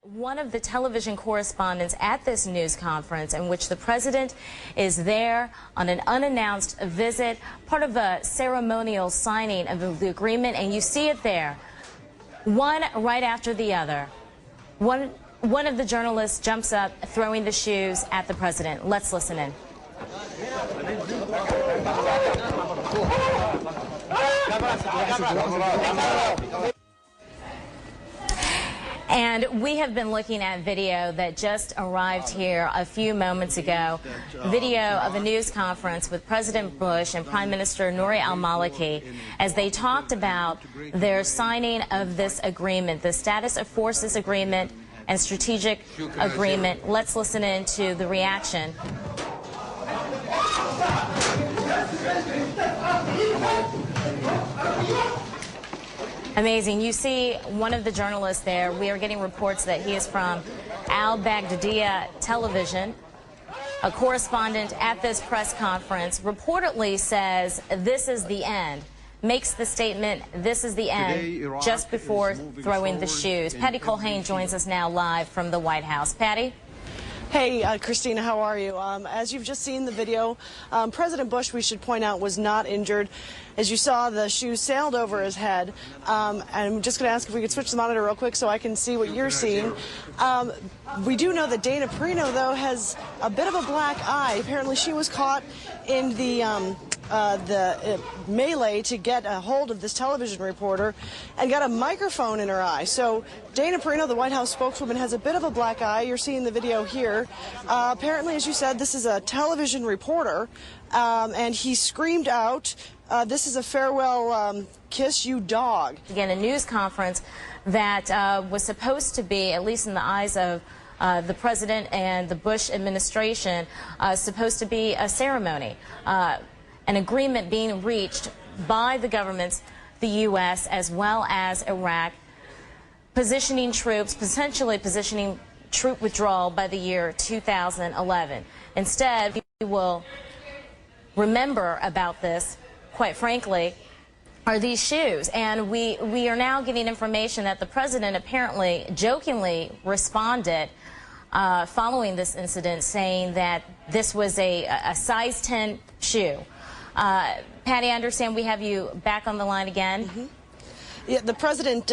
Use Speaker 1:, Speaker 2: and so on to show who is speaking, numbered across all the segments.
Speaker 1: One of the television correspondents at this news conference in which the president is there on an unannounced visit, part of a ceremonial signing of the agreement, and you see it there, one right after the other. One of the journalists jumps up, throwing the shoes at the president. Let's listen in. And we have been looking at video that just arrived here a few moments ago, video of a news conference with President Bush and Prime Minister Nouri al-Maliki as they talked about their signing of this agreement, the Status of Forces Agreement and Strategic Agreement. Let's listen in to the reaction. Amazing. You see one of the journalists there. We are getting reports that he is from Al-Baghdadia television. A correspondent at this press conference reportedly says this is the end, makes the statement, this is the end, just before throwing the shoes. Patty Colhane joins us now live from the White House. Patty?
Speaker 2: Hey, Christina, how are you? As you've just seen the video, President Bush, we should point out, was not injured. As you saw, the shoes sailed over his head. I'm just going to ask if we could switch the monitor real quick so I can see what you're seeing. We do know that Dana Perino, though, has a bit of a black eye. Apparently, she was caught in the melee to get a hold of this television reporter and got a microphone in her eye. So Dana Perino, the White House spokeswoman, has a bit of a black eye. You're seeing the video here. Apparently, as you said, this is a television reporter, and he screamed out, "This is a farewell kiss, you dog."
Speaker 1: Again, a news conference that was supposed to be, at least in the eyes of the president and the Bush administration, supposed to be a ceremony. An agreement being reached by the governments, the U.S. as well as Iraq, positioning troops, potentially positioning troop withdrawal by the year 2011. Instead, we will remember about this, quite frankly, are these shoes. And we are now getting information that the president apparently jokingly responded following this incident, saying that this was a size 10 shoe. Patty, I understand we have you back on the line again.
Speaker 2: Mm-hmm. Yeah, the president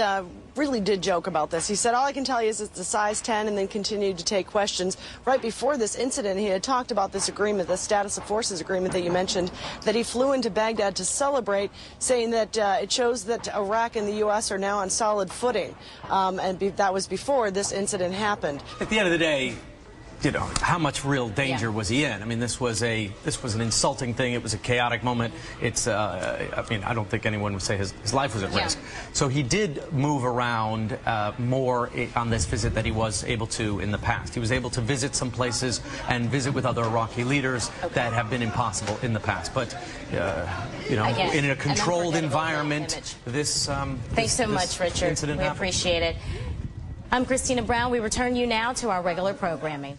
Speaker 2: really did joke about this. He said, all I can tell you is it's a size 10, and then continued to take questions. Right before this incident, he had talked about this agreement, the Status of Forces Agreement that you mentioned, that he flew into Baghdad to celebrate, saying that it shows that Iraq and the U.S. are now on solid footing. That was before this incident happened.
Speaker 3: At the end of the day, you know, how much real danger was he in? I mean, this was an insulting thing. It was a chaotic moment. It's I mean, I don't think anyone would say his life was at risk. So he did move around more on this visit than he was able to in the past. He was able to visit some places and visit with other Iraqi leaders that have been impossible in the past. But you know, in a controlled environment, this
Speaker 1: thanks so much, Richard. We appreciate it. I'm Christina Brown. We return you now to our regular programming.